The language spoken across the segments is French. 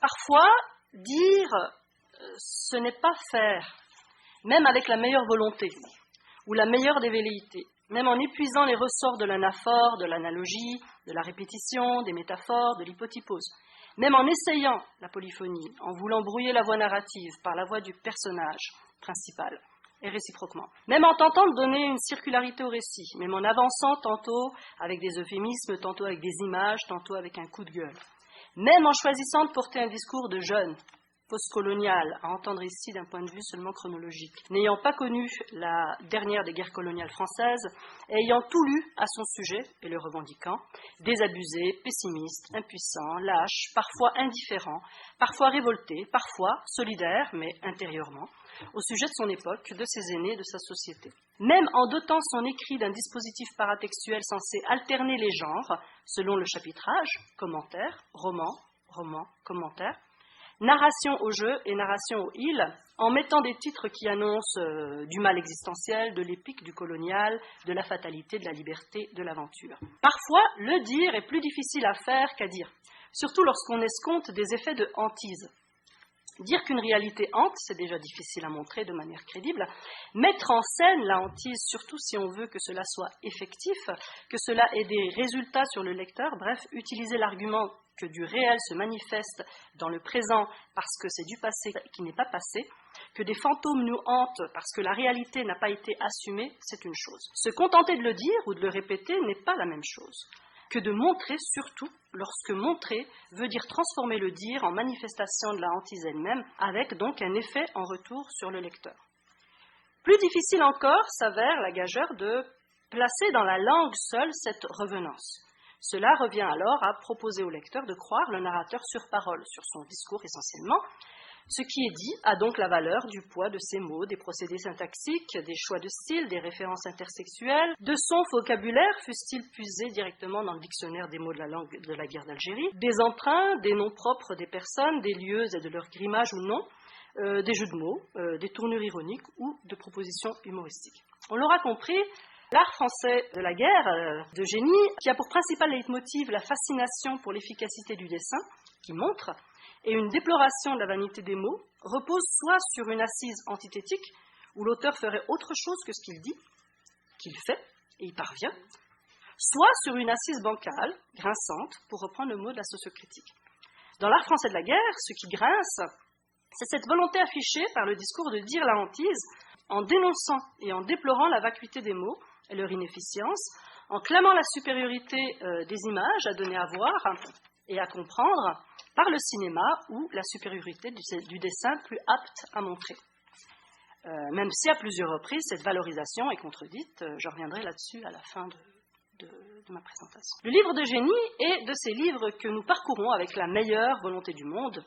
Parfois, dire ce n'est pas faire, même avec la meilleure volonté ou la meilleure des velléités, même en épuisant les ressorts de l'anaphore, de l'analogie, de la répétition, des métaphores, de l'hypotypose, même en essayant la polyphonie, en voulant brouiller la voix narrative par la voix du personnage principal, et réciproquement, même en tentant de donner une circularité au récit, même en avançant tantôt avec des euphémismes, tantôt avec des images, tantôt avec un coup de gueule, même en choisissant de porter un discours de jeune, post-colonial, à entendre ici d'un point de vue seulement chronologique, n'ayant pas connu la dernière des guerres coloniales françaises, et ayant tout lu à son sujet, et le revendiquant, désabusé, pessimiste, impuissant, lâche, parfois indifférent, parfois révolté, parfois solidaire, mais intérieurement, au sujet de son époque, de ses aînés, de sa société. Même en dotant son écrit d'un dispositif paratextuel censé alterner les genres, selon le chapitrage, commentaire, roman, commentaire, narration au jeu et narration au il, en mettant des titres qui annoncent du mal existentiel, de l'épique, du colonial, de la fatalité, de la liberté, de l'aventure. Parfois, le dire est plus difficile à faire qu'à dire, surtout lorsqu'on escompte des effets de hantise. Dire qu'une réalité hante, c'est déjà difficile à montrer de manière crédible. Mettre en scène la hantise, surtout si on veut que cela soit effectif, que cela ait des résultats sur le lecteur, bref, utiliser l'argument que du réel se manifeste dans le présent parce que c'est du passé qui n'est pas passé, que des fantômes nous hantent parce que la réalité n'a pas été assumée, c'est une chose. Se contenter de le dire ou de le répéter n'est pas la même chose que de montrer, surtout lorsque montrer veut dire transformer le dire en manifestation de la hantise elle-même, avec donc un effet en retour sur le lecteur. Plus difficile encore s'avère la gageure de placer dans la langue seule cette revenance. Cela revient alors à proposer au lecteur de croire le narrateur sur parole, sur son discours essentiellement. Ce qui est dit a donc la valeur du poids de ses mots, des procédés syntaxiques, des choix de style, des références intersexuelles, de son vocabulaire, fût-il puisé directement dans le dictionnaire des mots de la langue de la guerre d'Algérie, des emprunts, des noms propres des personnes, des lieux et de leur grimage ou non, des jeux de mots, des tournures ironiques ou de propositions humoristiques. On l'aura compris, l'art français de la guerre de génie, qui a pour principal leitmotiv la fascination pour l'efficacité du dessin, qui montre, et une déploration de la vanité des mots, repose soit sur une assise antithétique, où l'auteur ferait autre chose que ce qu'il dit, qu'il fait, et y parvient, soit sur une assise bancale, grinçante, pour reprendre le mot de la sociocritique. Dans l'art français de la guerre, ce qui grince, c'est cette volonté affichée par le discours de dire la hantise, en dénonçant et en déplorant la vacuité des mots et leur inefficience, en clamant la supériorité des images à donner à voir et à comprendre par le cinéma ou la supériorité du dessin plus apte à montrer. Même si à plusieurs reprises cette valorisation est contredite, je reviendrai là-dessus à la fin de ma présentation. Le livre de génie est de ces livres que nous parcourons avec la meilleure volonté du monde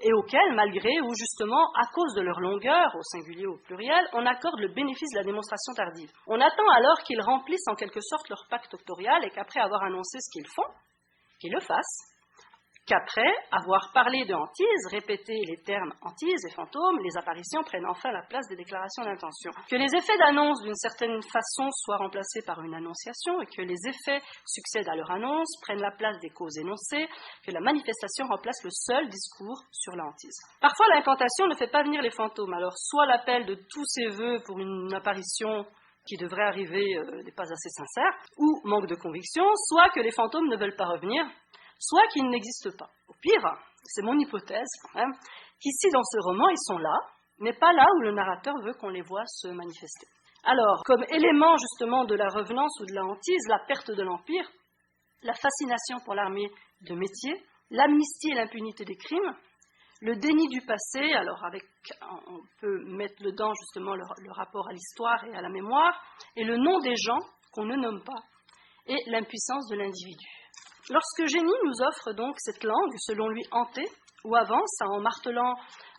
et auxquels, malgré ou justement à cause de leur longueur, au singulier ou au pluriel, on accorde le bénéfice de la démonstration tardive. On attend alors qu'ils remplissent en quelque sorte leur pacte octorial et qu'après avoir annoncé ce qu'ils font, qu'ils le fassent, qu'après avoir parlé de hantise, répété les termes hantise et fantôme, les apparitions prennent enfin la place des déclarations d'intention. Que les effets d'annonce d'une certaine façon soient remplacés par une annonciation et que les effets succèdent à leur annonce, prennent la place des causes énoncées, que la manifestation remplace le seul discours sur la hantise. Parfois l'incantation ne fait pas venir les fantômes, alors soit l'appel de tous ses vœux pour une apparition qui devrait arriver n'est pas assez sincère, ou manque de conviction, soit que les fantômes ne veulent pas revenir, soit qu'ils n'existent pas. Au pire, c'est mon hypothèse quand même, qu'ici dans ce roman, ils sont là, mais pas là où le narrateur veut qu'on les voit se manifester. Alors, comme élément justement de la revenance ou de la hantise, la perte de l'Empire, la fascination pour l'armée de métier, l'amnistie et l'impunité des crimes, le déni du passé, alors on peut mettre dedans justement le rapport à l'histoire et à la mémoire, et le nom des gens qu'on ne nomme pas, et l'impuissance de l'individu. Lorsque Génie nous offre donc cette langue, selon lui hantée, ou avance en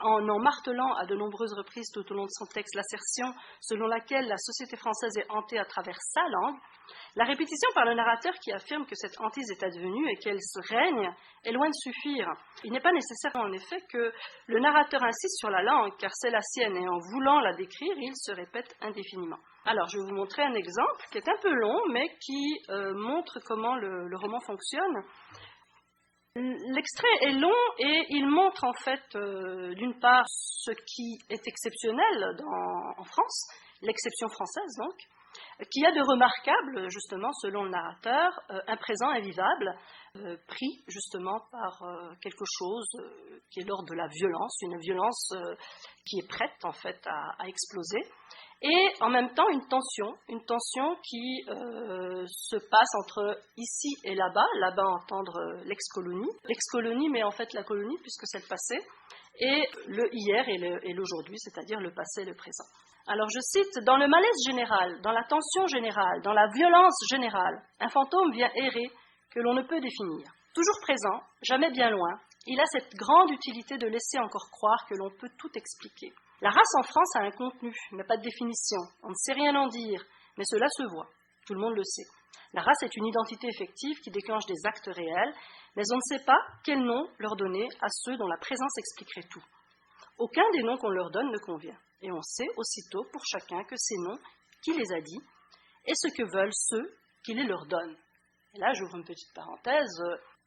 en martelant à de nombreuses reprises tout au long de son texte l'assertion selon laquelle la société française est hantée à travers sa langue, la répétition par le narrateur qui affirme que cette hantise est advenue et qu'elle se règne est loin de suffire. Il n'est pas nécessaire en effet que le narrateur insiste sur la langue, car c'est la sienne, et en voulant la décrire, il se répète indéfiniment. Alors, je vais vous montrer un exemple qui est un peu long, mais qui montre comment le roman fonctionne. L'extrait est long et il montre en fait, d'une part, ce qui est exceptionnel en France, l'exception française donc, qu'il y a de remarquable, justement, selon le narrateur, un présent invivable, pris justement par quelque chose qui est l'ordre de la violence, une violence qui est prête en fait à exploser, et en même temps une tension qui se passe entre ici et là-bas entendre l'ex-colonie, mais en fait la colonie puisque c'est le passé, et le hier et l'aujourd'hui, c'est-à-dire le passé et le présent. Alors je cite, « Dans le malaise général, dans la tension générale, dans la violence générale, un fantôme vient errer que l'on ne peut définir. Toujours présent, jamais bien loin, il a cette grande utilité de laisser encore croire que l'on peut tout expliquer. La race en France a un contenu, mais pas de définition. On ne sait rien en dire, mais cela se voit. Tout le monde le sait. La race est une identité effective qui déclenche des actes réels, mais on ne sait pas quel nom leur donner à ceux dont la présence expliquerait tout. Aucun des noms qu'on leur donne ne convient. Et on sait aussitôt pour chacun que ces noms, qui les a dit, et ce que veulent ceux qui les leur donnent. » Et là, j'ouvre une petite parenthèse.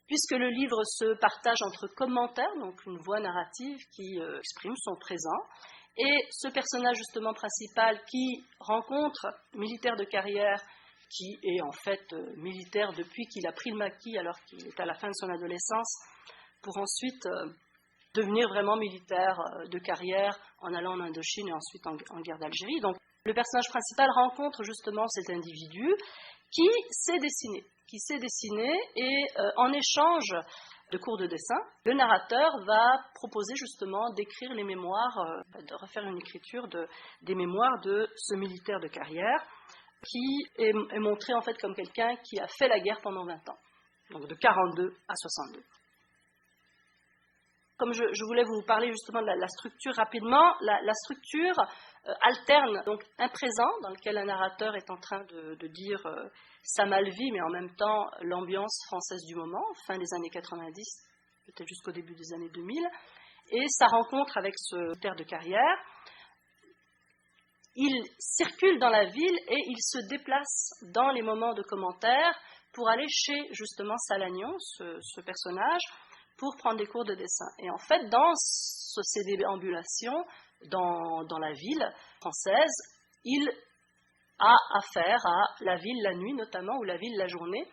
Puisque le livre se partage entre commentaires, donc une voix narrative qui exprime son présent, et ce personnage justement principal qui rencontre militaire de carrière, qui est en fait militaire depuis qu'il a pris le maquis alors qu'il est à la fin de son adolescence, pour ensuite devenir vraiment militaire de carrière en allant en Indochine et ensuite en guerre d'Algérie. Donc le personnage principal rencontre justement cet individu qui s'est dessiné et en échange de cours de dessin, le narrateur va proposer justement d'écrire les mémoires, de refaire une écriture des mémoires de ce militaire de carrière qui est montré en fait comme quelqu'un qui a fait la guerre pendant 20 ans, donc de 42 à 62. Comme je voulais vous parler justement de la structure rapidement, la structure alterne donc un présent dans lequel un narrateur est en train de dire sa mal-vie, mais en même temps l'ambiance française du moment, fin des années 90, peut-être jusqu'au début des années 2000, et sa rencontre avec ce militaire de carrière. Il circule dans la ville et il se déplace dans les moments de commentaires pour aller chez justement Salagnon, ce personnage, pour prendre des cours de dessin. Et en fait, dans ces déambulations, dans la ville française, il a affaire à la ville la nuit notamment, ou la ville la journée.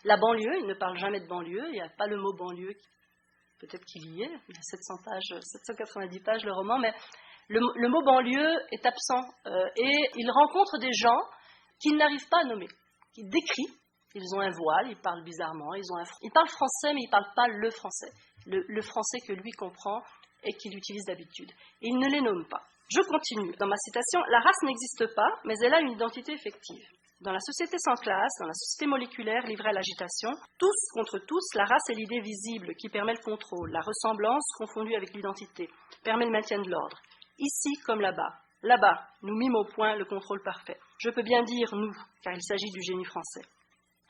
La banlieue, il ne parle jamais de banlieue, il n'y a pas le mot banlieue, peut-être qu'il y est, il y a 790 pages le roman, mais le mot banlieue est absent. Et il rencontre des gens qu'il n'arrive pas à nommer, qu'il décrit. Ils ont un voile, ils parlent bizarrement, ils parlent français, mais ils ne parlent pas le français. Le français que lui comprend et qu'il utilise d'habitude. Et il ne les nomme pas. Je continue. Dans ma citation, la race n'existe pas, mais elle a une identité effective. Dans la société sans classe, dans la société moléculaire livrée à l'agitation, tous contre tous, la race est l'idée visible qui permet le contrôle, la ressemblance confondue avec l'identité, permet le maintien de l'ordre. Ici comme là-bas. Là-bas, nous mîmes au point le contrôle parfait. Je peux bien dire nous, car il s'agit du génie français.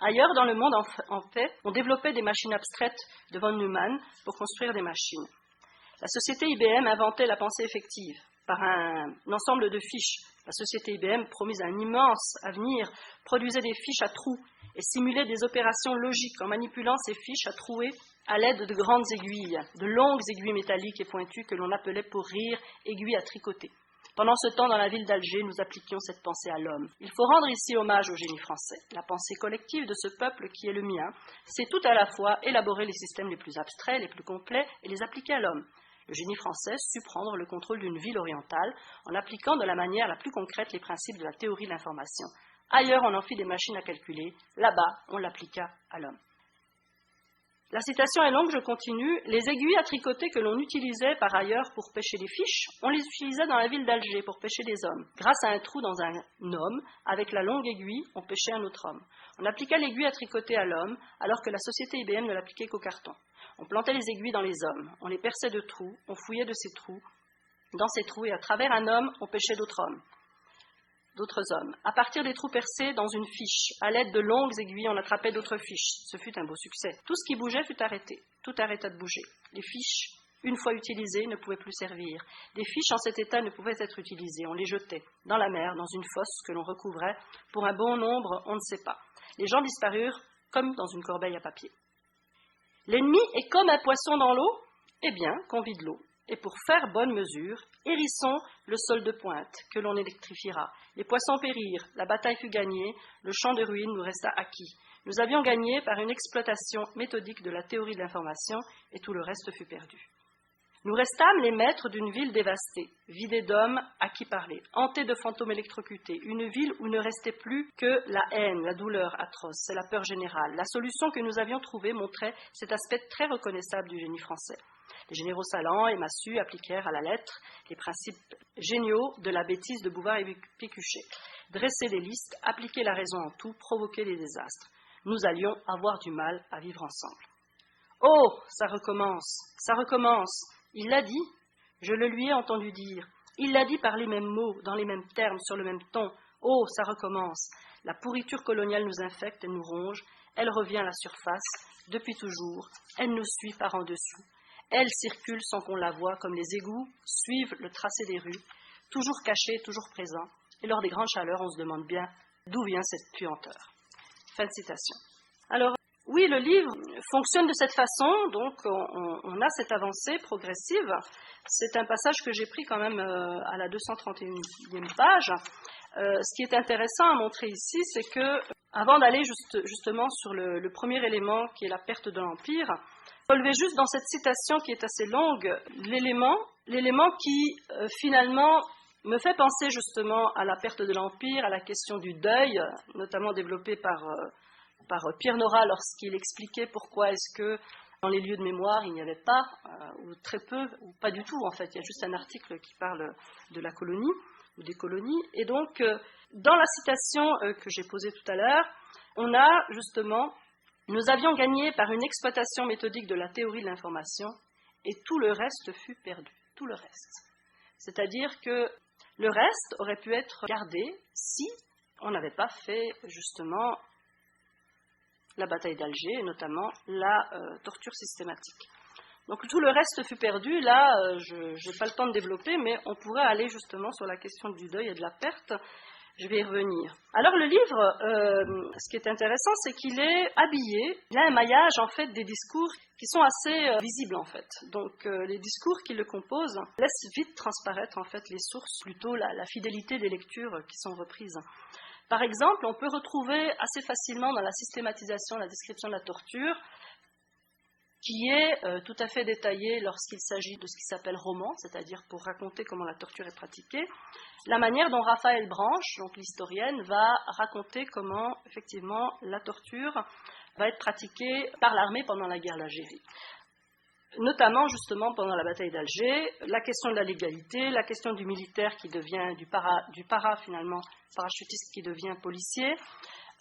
Ailleurs dans le monde, en fait, on développait des machines abstraites de von Neumann pour construire des machines. La société IBM inventait la pensée effective par un ensemble de fiches. La société IBM, promise un immense avenir, produisait des fiches à trous et simulait des opérations logiques en manipulant ces fiches à trouer à l'aide de grandes aiguilles, de longues aiguilles métalliques et pointues que l'on appelait pour rire aiguilles à tricoter. Pendant ce temps, dans la ville d'Alger, nous appliquions cette pensée à l'homme. Il faut rendre ici hommage au génie français. La pensée collective de ce peuple qui est le mien, c'est tout à la fois élaborer les systèmes les plus abstraits, les plus complets, et les appliquer à l'homme. Le génie français sut prendre le contrôle d'une ville orientale en appliquant de la manière la plus concrète les principes de la théorie de l'information. Ailleurs, on en fit des machines à calculer. Là-bas, on l'appliqua à l'homme. La citation est longue, je continue. Les aiguilles à tricoter que l'on utilisait par ailleurs pour pêcher les fiches, on les utilisait dans la ville d'Alger pour pêcher des hommes. Grâce à un trou dans un homme, avec la longue aiguille, on pêchait un autre homme. On appliqua l'aiguille à tricoter à l'homme, alors que la société IBM ne l'appliquait qu'au carton. On plantait les aiguilles dans les hommes, on les perçait de trous, on fouillait dans ces trous, et à travers un homme, on pêchait d'autres hommes. À partir des trous percés dans une fiche, à l'aide de longues aiguilles, on attrapait d'autres fiches. Ce fut un beau succès. Tout ce qui bougeait fut arrêté. Tout arrêta de bouger. Les fiches, une fois utilisées, ne pouvaient plus servir. Des fiches en cet état ne pouvaient être utilisées. On les jetait dans la mer, dans une fosse que l'on recouvrait. Pour un bon nombre, on ne sait pas. Les gens disparurent comme dans une corbeille à papier. L'ennemi est comme un poisson dans l'eau, eh bien, qu'on vide l'eau. Et pour faire bonne mesure, hérissons le sol de pointe, que l'on électrifiera. Les poissons périrent, la bataille fut gagnée, le champ de ruines nous resta acquis. Nous avions gagné par une exploitation méthodique de la théorie de l'information, et tout le reste fut perdu. Nous restâmes les maîtres d'une ville dévastée, vidée d'hommes à qui parler, hantée de fantômes électrocutés, une ville où ne restait plus que la haine, la douleur atroce, c'est la peur générale. La solution que nous avions trouvée montrait cet aspect très reconnaissable du génie français. Les généraux Salan et Massu appliquèrent à la lettre les principes géniaux de la bêtise de Bouvard et Pécuchet. Dresser des listes, appliquer la raison en tout, provoquer des désastres. Nous allions avoir du mal à vivre ensemble. Oh, ça recommence. Il l'a dit, je le lui ai entendu dire. Il l'a dit par les mêmes mots, dans les mêmes termes, sur le même ton. Oh, ça recommence. La pourriture coloniale nous infecte, elle nous ronge, elle revient à la surface, depuis toujours, elle nous suit par en dessous. Elle circule sans qu'on la voie, comme les égouts suivent le tracé des rues, toujours cachés, toujours présents. Et lors des grandes chaleurs, on se demande bien d'où vient cette puanteur. Fin de citation. Alors, oui, le livre fonctionne de cette façon, donc on a cette avancée progressive. C'est un passage que j'ai pris quand même à la 231e page. Ce qui est intéressant à montrer ici, c'est que, avant d'aller justement sur le premier élément, qui est la perte de l'Empire, relever juste dans cette citation qui est assez longue, l'élément qui finalement me fait penser justement à la perte de l'Empire, à la question du deuil, notamment développée par Pierre Nora lorsqu'il expliquait pourquoi est-ce que dans les lieux de mémoire il n'y avait pas, ou très peu, ou pas du tout en fait, il y a juste un article qui parle de la colonie ou des colonies. Et donc dans la citation que j'ai posée tout à l'heure, on a justement: nous avions gagné par une exploitation méthodique de la théorie de l'information et tout le reste fut perdu. Tout le reste. C'est-à-dire que le reste aurait pu être gardé si on n'avait pas fait justement la bataille d'Alger et notamment la torture systématique. Donc tout le reste fut perdu. Là, je n'ai pas le temps de développer, mais on pourrait aller justement sur la question du deuil et de la perte. Je vais y revenir. Alors le livre, ce qui est intéressant, c'est qu'il est habillé, il a un maillage en fait des discours qui sont assez visibles en fait. Donc les discours qui le composent laissent vite transparaître en fait les sources, plutôt la fidélité des lectures qui sont reprises. Par exemple, on peut retrouver assez facilement dans la systématisation, la description de la torture, qui est tout à fait détaillée lorsqu'il s'agit de ce qui s'appelle roman, c'est-à-dire pour raconter comment la torture est pratiquée, la manière dont Raphaël Branche, donc l'historienne, va raconter comment effectivement la torture va être pratiquée par l'armée pendant la guerre d'Algérie. Notamment justement pendant la bataille d'Alger, la question de la légalité, la question du militaire qui devient du parachutiste qui devient policier,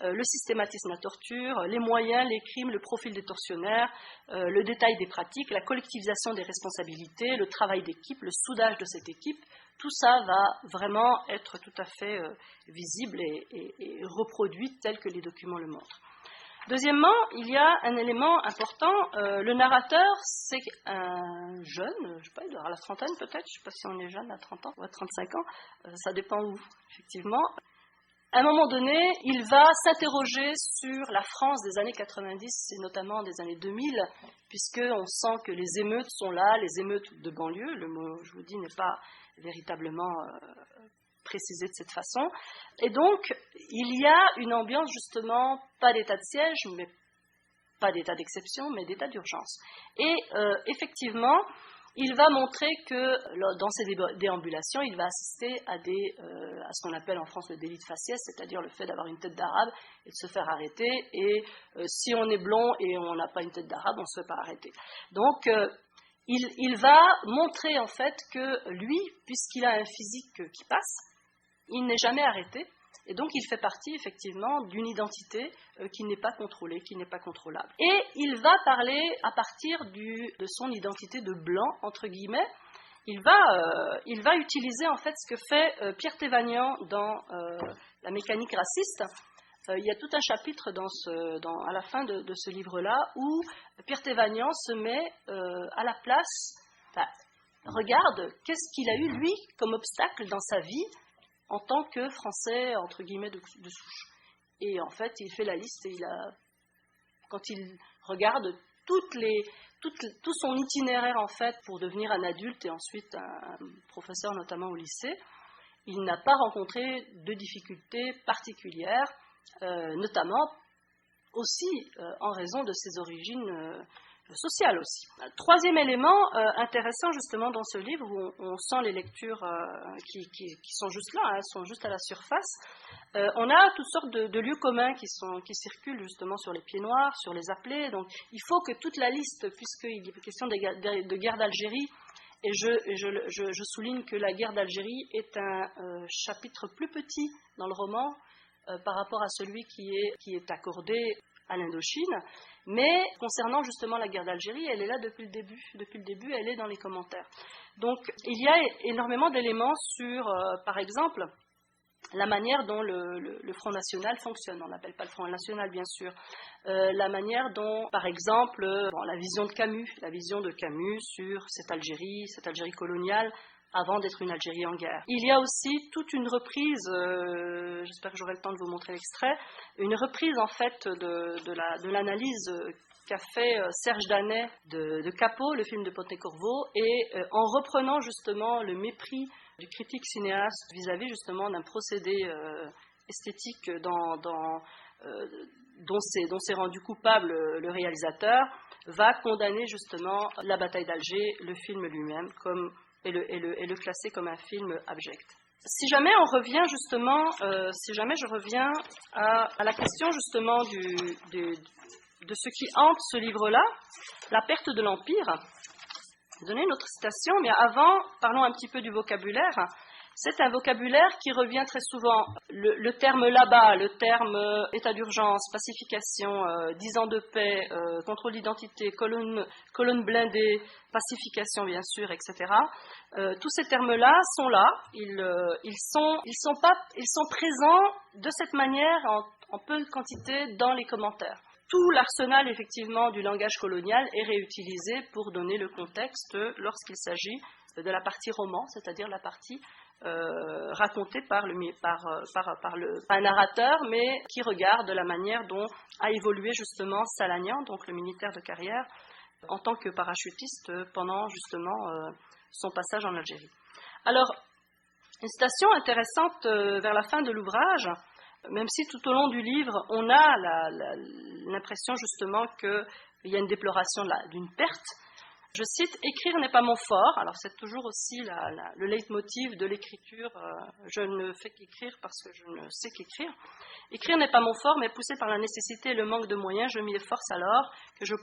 le systématisme de la torture, les moyens, les crimes, le profil des tortionnaires, le détail des pratiques, la collectivisation des responsabilités, le travail d'équipe, le soudage de cette équipe, tout ça va vraiment être tout à fait visible et reproduit tel que les documents le montrent. Deuxièmement, il y a un élément important, le narrateur, c'est un jeune, je ne sais pas, il doit avoir la trentaine peut-être, je ne sais pas si on est jeune à 30 ans ou à 35 ans, ça dépend où, effectivement. À un moment donné, il va s'interroger sur la France des années 90 et notamment des années 2000, puisqu'on sent que les émeutes sont là, les émeutes de banlieue, le mot, je vous dis, n'est pas véritablement précisé de cette façon. Et donc, il y a une ambiance justement, pas d'état de siège, mais pas d'état d'exception, mais d'état d'urgence. Et effectivement, il va montrer que dans ces déambulations, il va assister à ce qu'on appelle en France le délit de faciès, c'est-à-dire le fait d'avoir une tête d'arabe et de se faire arrêter. Et si on est blond et on n'a pas une tête d'arabe, on ne se fait pas arrêter. Donc, il va montrer en fait que lui, puisqu'il a un physique qui passe, il n'est jamais arrêté. Et donc, il fait partie, effectivement, d'une identité qui n'est pas contrôlée, qui n'est pas contrôlable. Et il va parler, à partir de son identité de blanc, entre guillemets, il va utiliser, en fait, ce que fait Pierre Thévagnan dans La mécanique raciste. Il y a tout un chapitre à la fin de ce livre-là où Pierre Thévagnan se met à la place, regarde, qu'est-ce qu'il a eu, lui, comme obstacle dans sa vie, en tant que Français, entre guillemets, de souche. Et en fait, il fait la liste et quand il regarde tout son itinéraire en fait pour devenir un adulte et ensuite un professeur notamment au lycée, il n'a pas rencontré de difficultés particulières, notamment aussi en raison de ses origines sociales aussi. Troisième élément intéressant justement dans ce livre, où on sent les lectures qui sont juste là, elles sont juste à la surface. On a toutes sortes de lieux communs qui circulent justement sur les pieds noirs, sur les appelés. Donc il faut que toute la liste, puisqu'il est question de guerre d'Algérie, et je souligne que la guerre d'Algérie est un chapitre plus petit dans le roman par rapport à celui qui est accordé à l'Indochine, mais concernant justement la guerre d'Algérie, elle est là depuis le début. Depuis le début, elle est dans les commentaires. Donc, il y a énormément d'éléments sur, par exemple, la manière dont le Front National fonctionne. On n'appelle pas le Front National, bien sûr. La manière dont, par exemple, la vision de Camus sur cette Algérie coloniale, avant d'être une Algérie en guerre. Il y a aussi toute une reprise, j'espère que j'aurai le temps de vous montrer l'extrait, une reprise en fait de l'analyse qu'a fait Serge Danet de Capot, le film de Pontecorvo, et en reprenant justement le mépris du critique cinéaste vis-à-vis justement d'un procédé esthétique dont s'est rendu coupable le réalisateur, va condamner justement la bataille d'Alger, le film lui-même, et le classer comme un film abject. Si jamais je reviens à la question justement de ce qui hante ce livre-là, la perte de l'Empire, je vais donner une autre citation, mais avant, parlons un petit peu du vocabulaire. C'est un vocabulaire qui revient très souvent. Le terme là-bas, le terme état d'urgence, pacification, 10 ans de paix, contrôle d'identité, colonne blindée, pacification bien sûr, etc. Tous ces termes-là sont là. Ils sont présents de cette manière en peu de quantité dans les commentaires. Tout l'arsenal effectivement du langage colonial est réutilisé pour donner le contexte lorsqu'il s'agit de la partie roman, c'est-à-dire la partie raconté par un narrateur, mais qui regarde la manière dont a évolué justement Salagnan, donc le militaire de carrière, en tant que parachutiste pendant justement son passage en Algérie. Alors, une citation intéressante vers la fin de l'ouvrage, même si tout au long du livre, on a l'impression justement qu'il y a une déploration d'une perte. Je cite « Écrire n'est pas mon fort ». Alors c'est toujours aussi le leitmotiv de l'écriture. Je ne fais qu'écrire parce que je ne sais qu'écrire. « Écrire n'est pas mon fort, mais poussé par la nécessité et le manque de moyens, je m'y efforce alors que je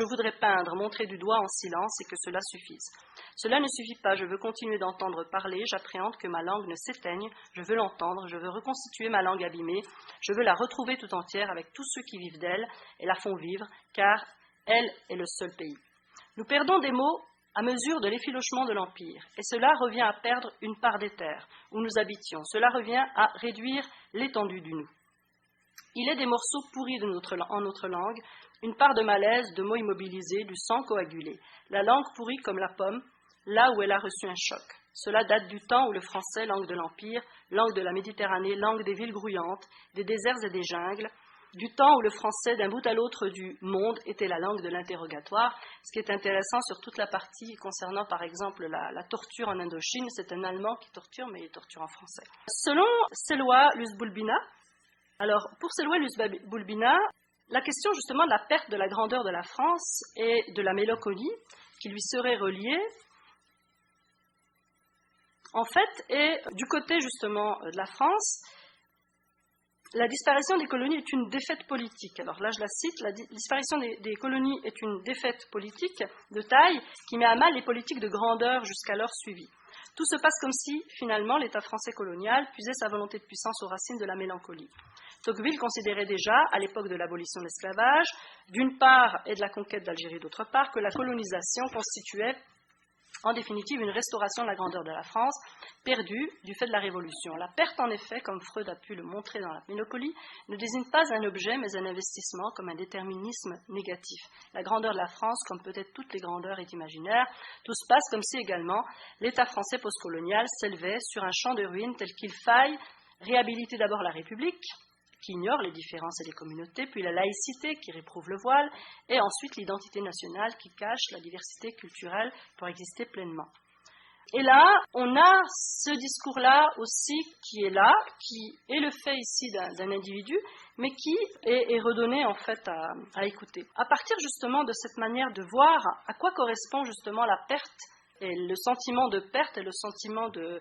voudrais peindre, montrer du doigt en silence et que cela suffise. Cela ne suffit pas, je veux continuer d'entendre parler, j'appréhende que ma langue ne s'éteigne, je veux l'entendre, je veux reconstituer ma langue abîmée, je veux la retrouver tout entière avec tous ceux qui vivent d'elle et la font vivre, car elle est le seul pays. Nous perdons des mots à mesure de l'effilochement de l'Empire, et cela revient à perdre une part des terres où nous habitions, cela revient à réduire l'étendue du nous. Il est des morceaux pourris en notre langue, une part de malaise, de mots immobilisés, du sang coagulé, la langue pourrie comme la pomme, là où elle a reçu un choc. Cela date du temps où le français, langue de l'Empire, langue de la Méditerranée, langue des villes grouillantes, des déserts et des jungles, du temps où le français, d'un bout à l'autre du monde, était la langue de l'interrogatoire. Ce qui est intéressant sur toute la partie concernant, par exemple, la torture en Indochine, c'est un Allemand qui torture, mais il torture en français. Selon Selwa Luz-Boulbina, alors pour Selwa Luz-Boulbina, la question justement de la perte de la grandeur de la France et de la mélancolie qui lui serait reliée, en fait, est du côté justement de la France. La disparition des colonies est une défaite politique. Alors là, je la cite, la disparition des colonies est une défaite politique de taille qui met à mal les politiques de grandeur jusqu'alors suivies. Tout se passe comme si, finalement, l'État français colonial puisait sa volonté de puissance aux racines de la mélancolie. Tocqueville considérait déjà, à l'époque de l'abolition de l'esclavage, d'une part, et de la conquête d'Algérie d'autre part, que la colonisation constituait en définitive une restauration de la grandeur de la France, perdue du fait de la Révolution. La perte, en effet, comme Freud a pu le montrer dans la mélancolie, ne désigne pas un objet, mais un investissement comme un déterminisme négatif. La grandeur de la France, comme peut-être toutes les grandeurs, est imaginaire. Tout se passe comme si également l'État français postcolonial s'élevait sur un champ de ruines tel qu'il faille réhabiliter d'abord la République, qui ignore les différences et les communautés, puis la laïcité qui réprouve le voile, et ensuite l'identité nationale qui cache la diversité culturelle pour exister pleinement. Et là, on a ce discours-là aussi qui est là, qui est le fait ici d'un individu, mais qui est redonné en fait à écouter. À partir justement de cette manière de voir à quoi correspond justement la perte et le sentiment de perte et le sentiment de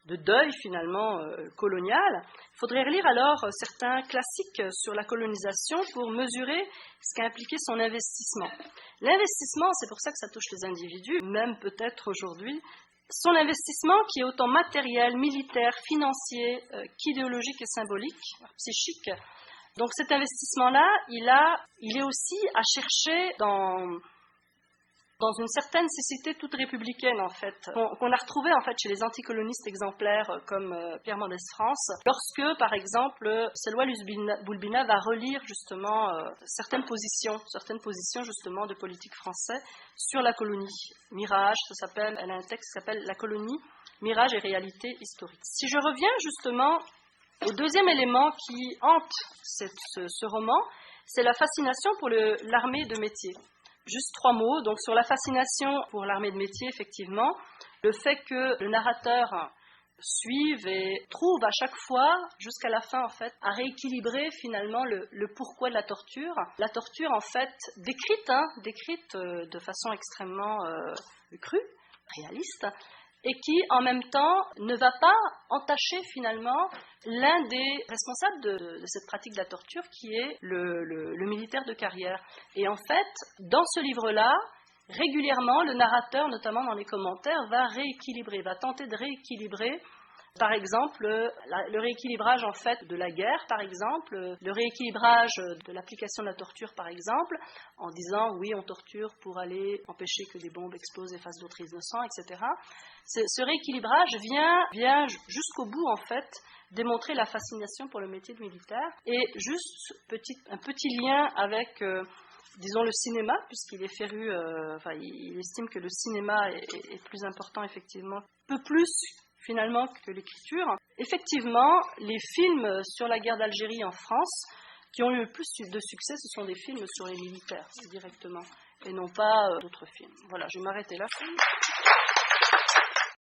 deuil finalement colonial, il faudrait relire alors certains classiques sur la colonisation pour mesurer ce qu'a impliqué son investissement. L'investissement, c'est pour ça que ça touche les individus, même peut-être aujourd'hui, son investissement qui est autant matériel, militaire, financier, qu'idéologique et symbolique, psychique. Donc cet investissement-là, il est aussi à chercher dans une certaine cécité toute républicaine, en fait, qu'on a retrouvée en fait chez les anticolonistes exemplaires comme Pierre Mendès France, lorsque, par exemple, Selwa Boulbina va relire justement certaines positions justement de politique français sur la colonie. Mirage, elle a un texte qui s'appelle « La colonie, mirage et réalité historique ». Si je reviens justement au deuxième élément qui hante ce roman, c'est la fascination pour l'armée de métier. Juste 3 mots, donc sur la fascination pour l'armée de métier, effectivement, le fait que le narrateur suive et trouve à chaque fois, jusqu'à la fin en fait, à rééquilibrer finalement le pourquoi de la torture. La torture en fait décrite de façon extrêmement crue, réaliste, et qui en même temps ne va pas entacher finalement l'un des responsables de cette pratique de la torture qui est le militaire de carrière. Et en fait, dans ce livre-là, régulièrement, le narrateur, notamment dans les commentaires, va tenter de rééquilibrer, par exemple, le rééquilibrage en fait de la guerre, par exemple, le rééquilibrage de l'application de la torture, par exemple, en disant oui, on torture pour aller empêcher que des bombes explosent et fassent d'autres innocents, etc. Ce rééquilibrage vient jusqu'au bout, en fait, démontrer la fascination pour le métier de militaire. Et juste un petit lien avec, disons, le cinéma, puisqu'il est féru, il estime que le cinéma est plus important, effectivement, peu plus finalement que l'écriture. Effectivement, les films sur la guerre d'Algérie en France, qui ont eu le plus de succès, ce sont des films sur les militaires, directement, et non pas d'autres films. Voilà, je vais m'arrêter là.